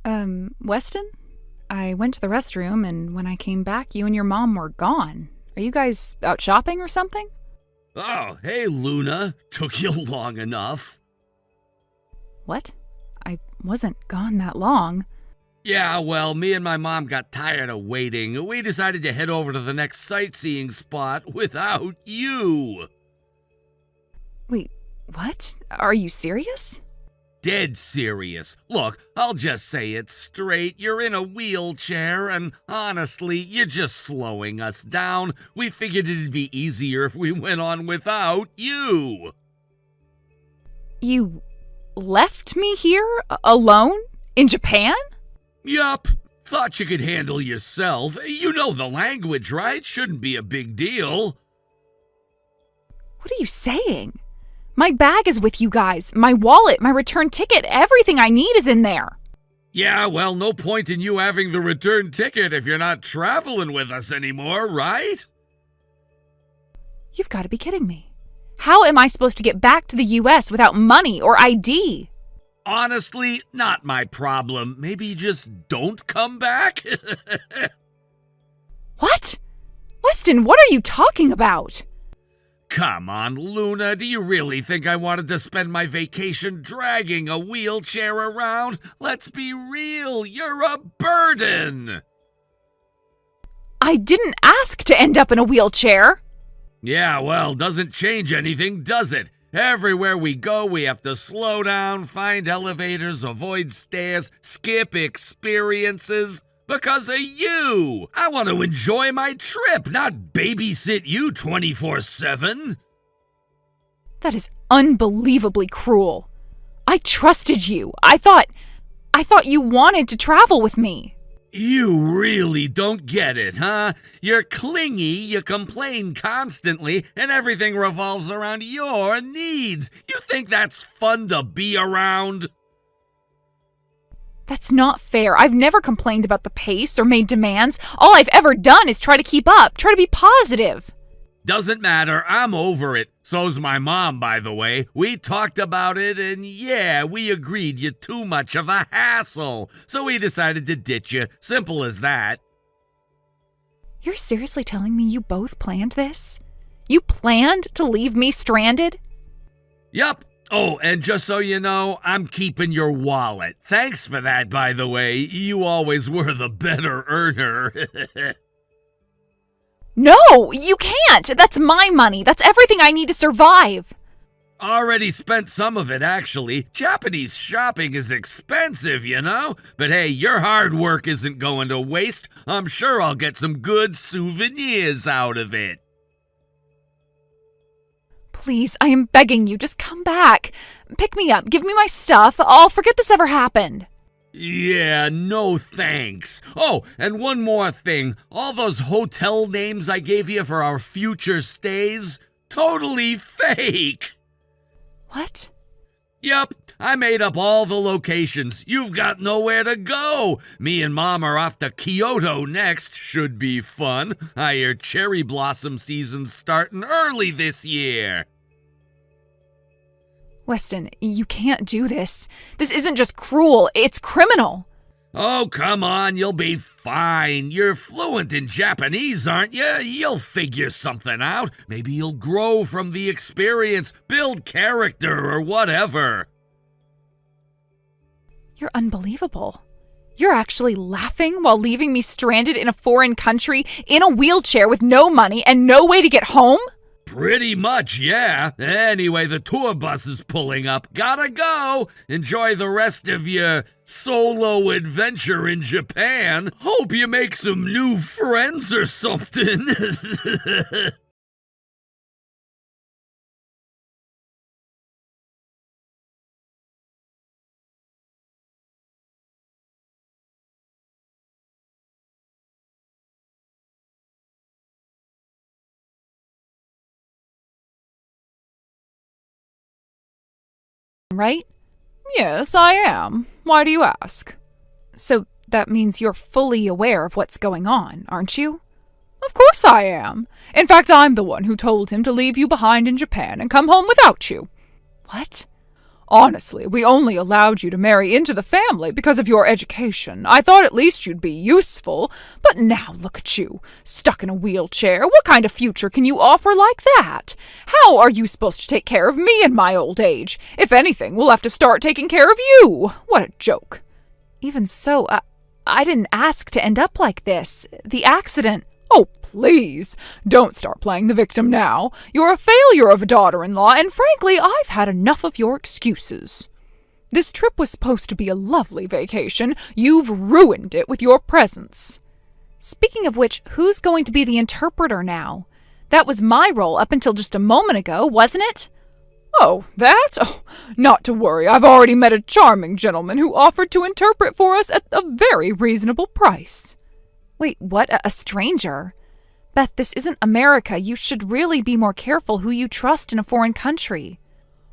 Weston? I went to the restroom, and when I came back, you and your mom were gone. Are you guys out shopping or something? Oh, hey, Luna. Took you long enough. What? I wasn't gone that long. Yeah, well, me and my mom got tired of waiting. We decided to head over to the next sightseeing spot without you. Wait, what? Are you serious? Dead serious. Look, I'll just say it straight. You're in a wheelchair, and honestly, you're just slowing us down. We figured it'd be easier if we went on without you. You left me here alone? In Japan? Yup. Thought you could handle yourself. You know the language, right? Shouldn't be a big deal. What are you saying? My bag is with you guys. My wallet, my return ticket, everything I need is in there. Yeah, well, no point in you having the return ticket if you're not traveling with us anymore, right? You've got to be kidding me. How am I supposed to get back to the US without money or ID? Honestly, not my problem. Maybe just don't come back? What? Weston, what are you talking about? Come on, Luna, do you really think I wanted to spend my vacation dragging a wheelchair around? Let's be real, you're a burden! I didn't ask to end up in a wheelchair. Yeah, well, doesn't change anything, does it? Everywhere we go, we have to slow down, find elevators, avoid stairs, skip experiences. Because of you! I want to enjoy my trip, not babysit you 24/7. That is unbelievably cruel. I trusted you. I thought you wanted to travel with me. You really don't get it, huh? You're clingy, you complain constantly, and everything revolves around your needs. You think that's fun to be around? That's not fair. I've never complained about the pace or made demands. All I've ever done is try to keep up, try to be positive. Doesn't matter, I'm over it. So's my mom, by the way. We talked about it, and yeah, we agreed you're too much of a hassle. So we decided to ditch you. Simple as that. You're seriously telling me you both planned this? You planned to leave me stranded? Yup. Oh, and just so you know, I'm keeping your wallet. Thanks for that, by the way. You always were the better earner. No, you can't. That's my money. That's everything I need to survive. Already spent some of it, actually. Japanese shopping is expensive, you know? But hey, your hard work isn't going to waste. I'm sure I'll get some good souvenirs out of it. Please, I am begging you, just come back. Pick me up, give me my stuff. I'll forget this ever happened. Yeah, no thanks. Oh, and one more thing. All those hotel names I gave you for our future stays, totally fake. What? Yep, I made up all the locations. You've got nowhere to go. Me and Mom are off to Kyoto next. Should be fun. I hear cherry blossom season's starting early this year. Weston, you can't do this. This isn't just cruel, it's criminal. Oh, come on, you'll be fine. You're fluent in Japanese, aren't you? You'll figure something out. Maybe you'll grow from the experience, build character, or whatever. You're unbelievable. You're actually laughing while leaving me stranded in a foreign country, in a wheelchair with no money and no way to get home? Pretty much, yeah. Anyway, the tour bus is pulling up. Gotta go. Enjoy the rest of your solo adventure in Japan. Hope you make some new friends or something. Right? Yes, I am. Why do you ask? So that means you're fully aware of what's going on, aren't you? Of course I am. In fact, I'm the one who told him to leave you behind in Japan and come home without you. What? Honestly, we only allowed you to marry into the family because of your education. I thought at least you'd be useful. But now look at you, stuck in a wheelchair. What kind of future can you offer like that? How are you supposed to take care of me in my old age? If anything, we'll have to start taking care of you. What a joke. Even so, I didn't ask to end up like this. The accident... Oh, please, don't start playing the victim now. You're a failure of a daughter-in-law, and frankly, I've had enough of your excuses. This trip was supposed to be a lovely vacation. You've ruined it with your presence. Speaking of which, who's going to be the interpreter now? That was my role up until just a moment ago, wasn't it? Oh, that? Oh, not to worry. I've already met a charming gentleman who offered to interpret for us at a very reasonable price. Wait, what? A stranger? Beth, this isn't America. You should really be more careful who you trust in a foreign country.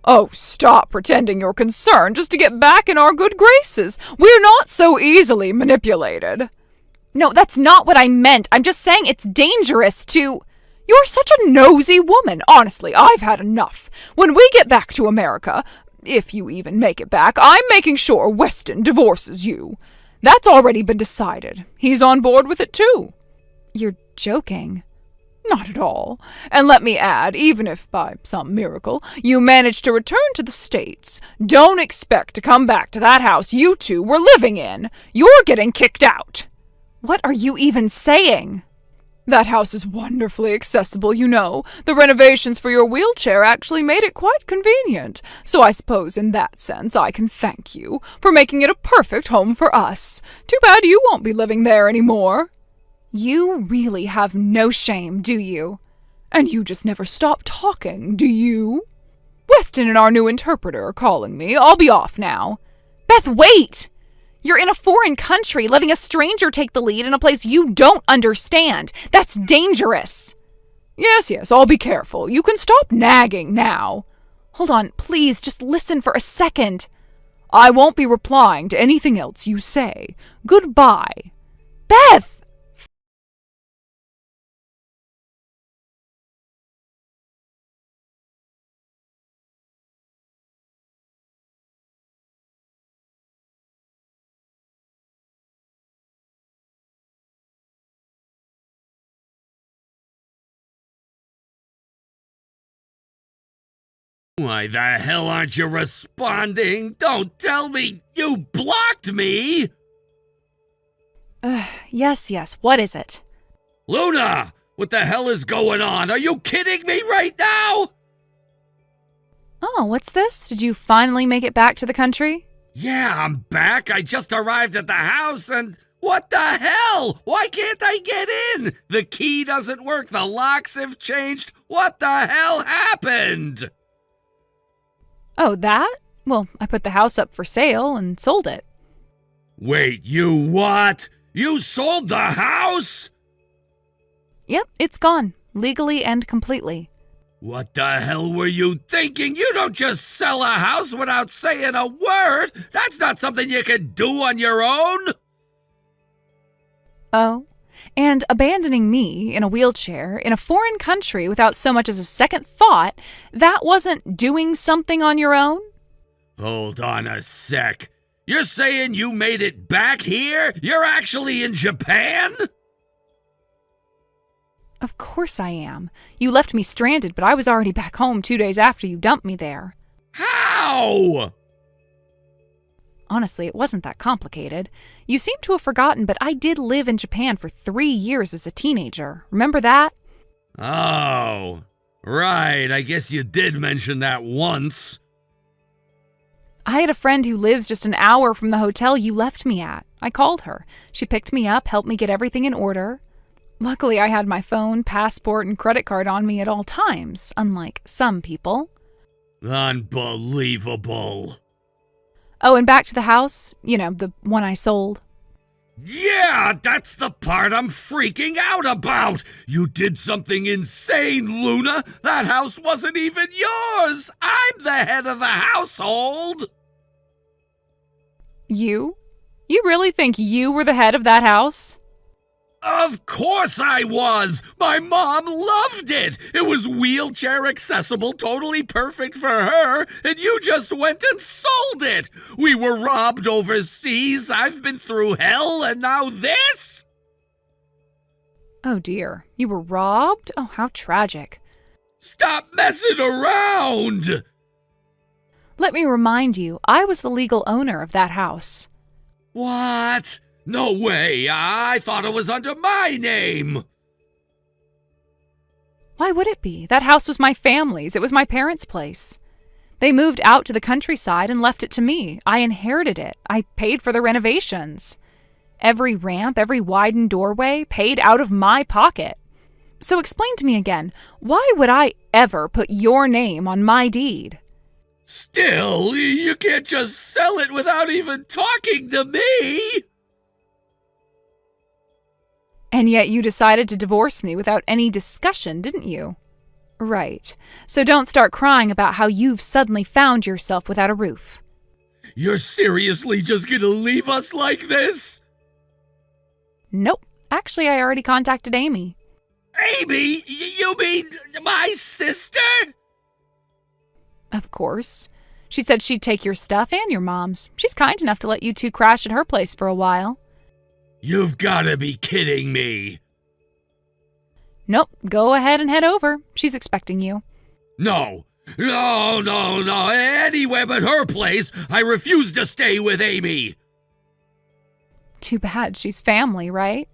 Oh, stop pretending you're concerned just to get back in our good graces. We're not so easily manipulated. No, that's not what I meant. I'm just saying it's dangerous to... You're such a nosy woman. Honestly, I've had enough. When we get back to America, if you even make it back, I'm making sure Weston divorces you. That's already been decided. He's on board with it, too. You're joking. Not at all. And let me add, even if by some miracle you manage to return to the States, don't expect to come back to that house you two were living in. You're getting kicked out. What are you even saying? That house is wonderfully accessible, you know. The renovations for your wheelchair actually made it quite convenient. So I suppose in that sense I can thank you for making it a perfect home for us. Too bad you won't be living there anymore. You really have no shame, do you? And you just never stop talking, do you? Weston and our new interpreter are calling me. I'll be off now. Beth, wait! You're in a foreign country, letting a stranger take the lead in a place you don't understand. That's dangerous. Yes, I'll be careful. You can stop nagging now. Hold on, please, just listen for a second. I won't be replying to anything else you say. Goodbye. Beth! Why the hell aren't you responding? Don't tell me you blocked me! Yes, what is it? Luna! What the hell is going on? Are you kidding me right now? Oh, what's this? Did you finally make it back to the country? Yeah, I'm back. I just arrived at the house and... What the hell? Why can't I get in? The key doesn't work. The locks have changed. What the hell happened? Oh, that? Well, I put the house up for sale and sold it. Wait, you what? You sold the house? Yep, it's gone. Legally and completely. What the hell were you thinking? You don't just sell a house without saying a word. That's not something you can do on your own. Oh, and abandoning me in a wheelchair in a foreign country without so much as a second thought, that wasn't doing something on your own? Hold on a sec. You're saying you made it back here? You're actually in Japan? Of course I am. You left me stranded, but I was already back home 2 days after you dumped me there. How? Honestly, it wasn't that complicated. You seem to have forgotten, but I did live in Japan for 3 years as a teenager. Remember that? Oh, right. I guess you did mention that once. I had a friend who lives just an hour from the hotel you left me at. I called her. She picked me up, helped me get everything in order. Luckily, I had my phone, passport, and credit card on me at all times, unlike some people. Unbelievable. Oh, and back to the house, the one I sold. Yeah, that's the part I'm freaking out about. You did something insane, Luna. That house wasn't even yours. I'm the head of the household. You? You really think you were the head of that house? Of course I was! My mom loved it! It was wheelchair accessible, totally perfect for her, and you just went and sold it! We were robbed overseas, I've been through hell, and now this? Oh dear, you were robbed? Oh, how tragic. Stop messing around! Let me remind you, I was the legal owner of that house. What? No way! I thought it was under my name! Why would it be? That house was my family's. It was my parents' place. They moved out to the countryside and left it to me. I inherited it. I paid for the renovations. Every ramp, every widened doorway, paid out of my pocket. So explain to me again, why would I ever put your name on my deed? Still, you can't just sell it without even talking to me! And yet you decided to divorce me without any discussion, didn't you? Right. So don't start crying about how you've suddenly found yourself without a roof. You're seriously just gonna leave us like this? Nope. Actually, I already contacted Amy. Amy? You mean my sister? Of course. She said she'd take your stuff and your mom's. She's kind enough to let you two crash at her place for a while. You've gotta be kidding me. Nope. Go ahead and head over. She's expecting you. No. No. Anywhere but her place. I refuse to stay with Amy. Too bad. She's family, right?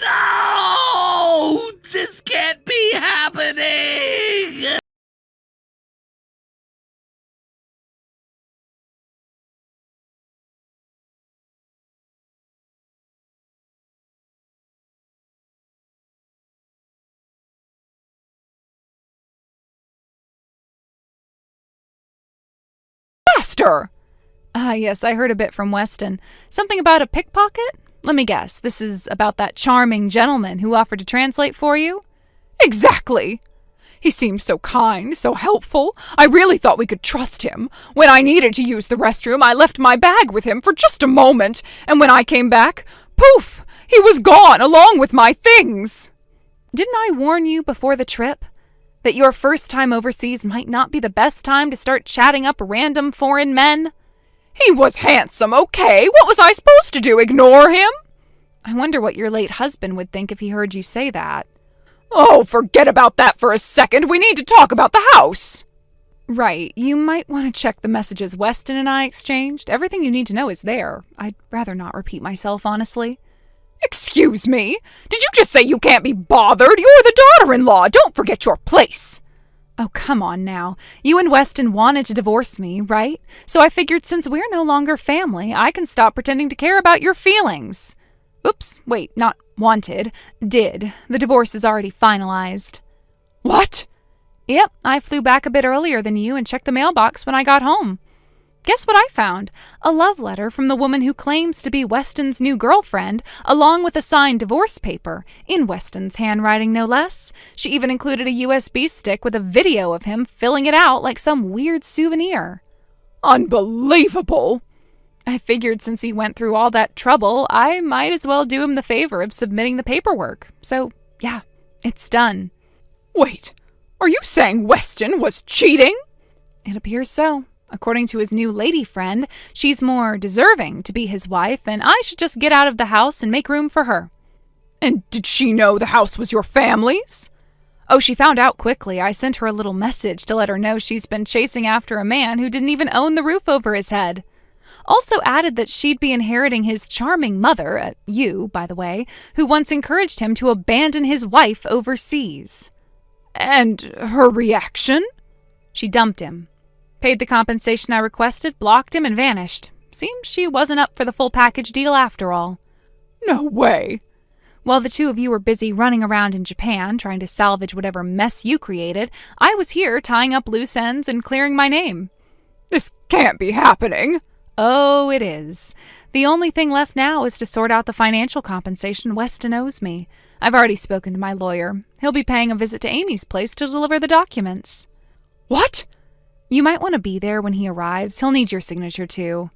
No! This can't be happening! Faster! Yes, I heard a bit from Weston. Something about a pickpocket? Let me guess, this is about that charming gentleman who offered to translate for you? Exactly! He seemed so kind, so helpful. I really thought we could trust him. When I needed to use the restroom, I left my bag with him for just a moment, and when I came back, poof! He was gone along with my things! Didn't I warn you before the trip that your first time overseas might not be the best time to start chatting up random foreign men? He was handsome, okay. What was I supposed to do, ignore him? I wonder what your late husband would think if he heard you say that. Oh, forget about that for a second. We need to talk about the house. Right. You might want to check the messages Weston and I exchanged. Everything you need to know is there. I'd rather not repeat myself, honestly. Excuse me? Did you just say you can't be bothered? You're the daughter-in-law. Don't forget your place. Oh, come on now. You and Weston wanted to divorce me, right? So I figured since we're no longer family, I can stop pretending to care about your feelings. Oops, wait, not wanted. Did. The divorce is already finalized. What? Yep, I flew back a bit earlier than you and checked the mailbox when I got home. Guess what I found? A love letter from the woman who claims to be Weston's new girlfriend, along with a signed divorce paper, in Weston's handwriting no less. She even included a USB stick with a video of him filling it out like some weird souvenir. Unbelievable! I figured since he went through all that trouble, I might as well do him the favor of submitting the paperwork. So, yeah, it's done. Wait, are you saying Weston was cheating? It appears so. According to his new lady friend, she's more deserving to be his wife, and I should just get out of the house and make room for her. And did she know the house was your family's? Oh, she found out quickly. I sent her a little message to let her know she's been chasing after a man who didn't even own the roof over his head. Also added that she'd be inheriting his charming mother, you, by the way, who once encouraged him to abandon his wife overseas. And her reaction? She dumped him. Paid the compensation I requested, blocked him, and vanished. Seems she wasn't up for the full package deal after all. No way. While the two of you were busy running around in Japan trying to salvage whatever mess you created, I was here tying up loose ends and clearing my name. This can't be happening. Oh, it is. The only thing left now is to sort out the financial compensation Weston owes me. I've already spoken to my lawyer. He'll be paying a visit to Amy's place to deliver the documents. What? You might want to be there when he arrives. He'll need your signature, too.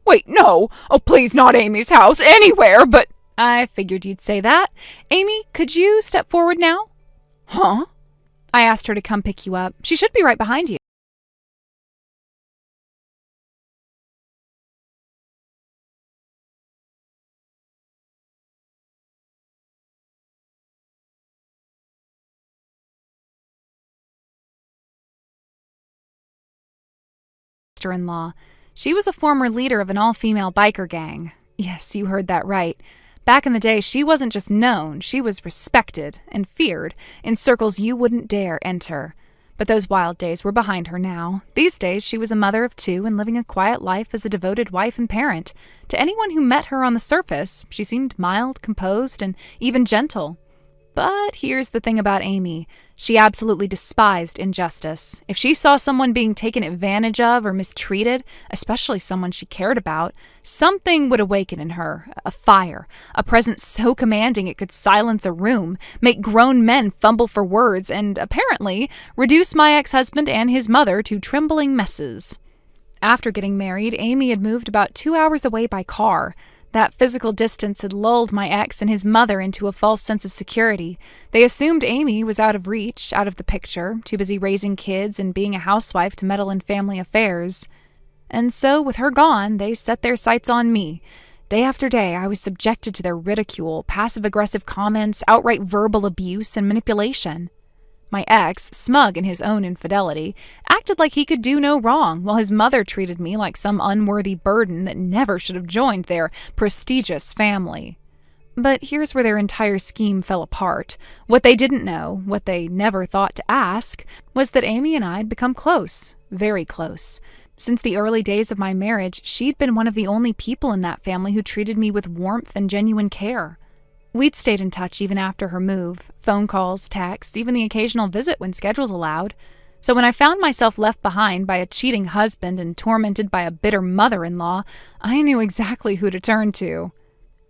Wait, no. Oh, please, not Amy's house. Anywhere, but I figured you'd say that. Amy, could you step forward now? Huh? I asked her to come pick you up. She should be right behind you. Sister-in-law. She was a former leader of an all-female biker gang. Yes, you heard that right. Back in the day, she wasn't just known, she was respected and feared in circles you wouldn't dare enter. But those wild days were behind her now. These days, she was a mother of two and living a quiet life as a devoted wife and parent. To anyone who met her on the surface, she seemed mild, composed, and even gentle. But here's the thing about Amy. She absolutely despised injustice. If she saw someone being taken advantage of or mistreated, especially someone she cared about, something would awaken in her, a fire, a presence so commanding it could silence a room, make grown men fumble for words, and apparently reduce my ex-husband and his mother to trembling messes. After getting married, Amy had moved about 2 hours away by car. That physical distance had lulled my ex and his mother into a false sense of security. They assumed Amy was out of reach, out of the picture, too busy raising kids and being a housewife to meddle in family affairs. And so, with her gone, they set their sights on me. Day after day, I was subjected to their ridicule, passive-aggressive comments, outright verbal abuse, and manipulation. My ex, smug in his own infidelity, acted like he could do no wrong, while his mother treated me like some unworthy burden that never should have joined their prestigious family. But here's where their entire scheme fell apart. What they didn't know, what they never thought to ask, was that Amy and I had become close, very close. Since the early days of my marriage, she'd been one of the only people in that family who treated me with warmth and genuine care. We'd stayed in touch even after her move, phone calls, texts, even the occasional visit when schedules allowed. So when I found myself left behind by a cheating husband and tormented by a bitter mother-in-law, I knew exactly who to turn to.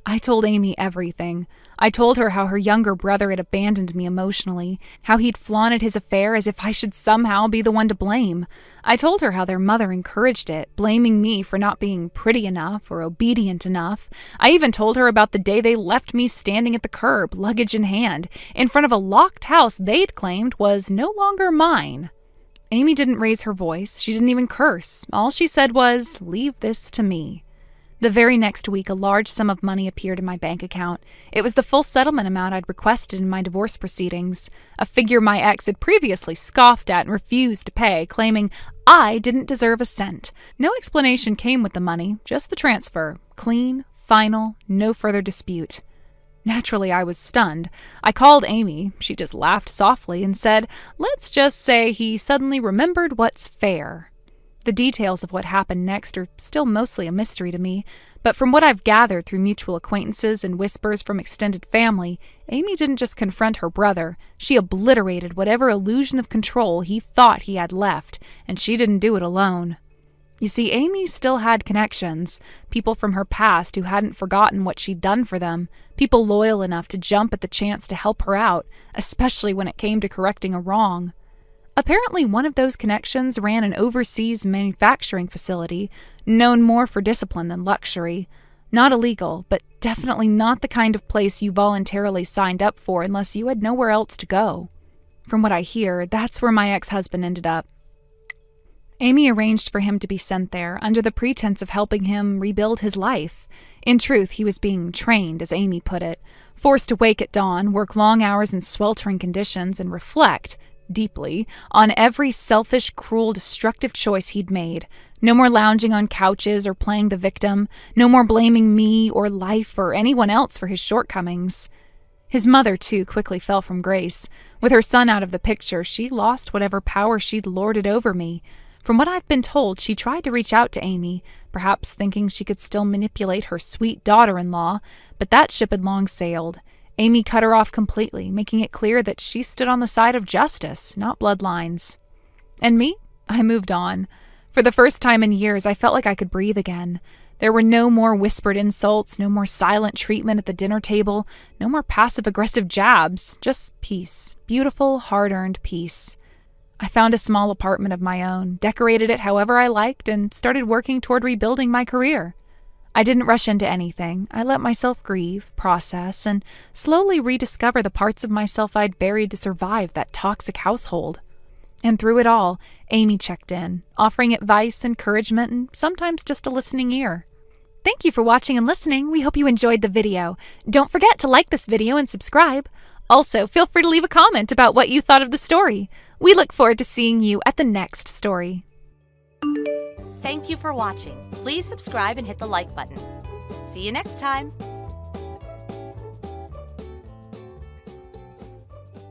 I told Amy everything. I told her how her younger brother had abandoned me emotionally, how he'd flaunted his affair as if I should somehow be the one to blame. I told her how their mother encouraged it, blaming me for not being pretty enough or obedient enough. I even told her about the day they left me standing at the curb, luggage in hand, in front of a locked house they'd claimed was no longer mine. Amy didn't raise her voice. She didn't even curse. All she said was, "Leave this to me." The very next week, a large sum of money appeared in my bank account. It was the full settlement amount I'd requested in my divorce proceedings, a figure my ex had previously scoffed at and refused to pay, claiming I didn't deserve a cent. No explanation came with the money, just the transfer. Clean, final, no further dispute. Naturally, I was stunned. I called Amy. She just laughed softly and said, "Let's just say he suddenly remembered what's fair." The details of what happened next are still mostly a mystery to me, but from what I've gathered through mutual acquaintances and whispers from extended family, Amy didn't just confront her brother, she obliterated whatever illusion of control he thought he had left, and she didn't do it alone. You see, Amy still had connections, people from her past who hadn't forgotten what she'd done for them, people loyal enough to jump at the chance to help her out, especially when it came to correcting a wrong. Apparently, one of those connections ran an overseas manufacturing facility, known more for discipline than luxury. Not illegal, but definitely not the kind of place you voluntarily signed up for unless you had nowhere else to go. From what I hear, that's where my ex-husband ended up. Amy arranged for him to be sent there under the pretense of helping him rebuild his life. In truth, he was being trained, as Amy put it, forced to wake at dawn, work long hours in sweltering conditions, and reflect deeply on every selfish, cruel, destructive choice he'd made. No more lounging on couches or playing the victim. No more blaming me or life or anyone else for his shortcomings. His mother, too, quickly fell from grace. With her son out of the picture, she lost whatever power she'd lorded over me. From what I've been told, she tried to reach out to Amy, perhaps thinking she could still manipulate her sweet daughter-in-law, but that ship had long sailed. Amy cut her off completely, making it clear that she stood on the side of justice, not bloodlines. And me? I moved on. For the first time in years, I felt like I could breathe again. There were no more whispered insults, no more silent treatment at the dinner table, no more passive-aggressive jabs, just peace, beautiful, hard-earned peace. I found a small apartment of my own, decorated it however I liked, and started working toward rebuilding my career. I didn't rush into anything. I let myself grieve, process, and slowly rediscover the parts of myself I'd buried to survive that toxic household. And through it all, Amy checked in, offering advice, encouragement, and sometimes just a listening ear. Thank you for watching and listening. We hope you enjoyed the video. Don't forget to like this video and subscribe. Also, feel free to leave a comment about what you thought of the story. We look forward to seeing you at the next story. Thank you for watching. Please subscribe and hit the like button. See you next time.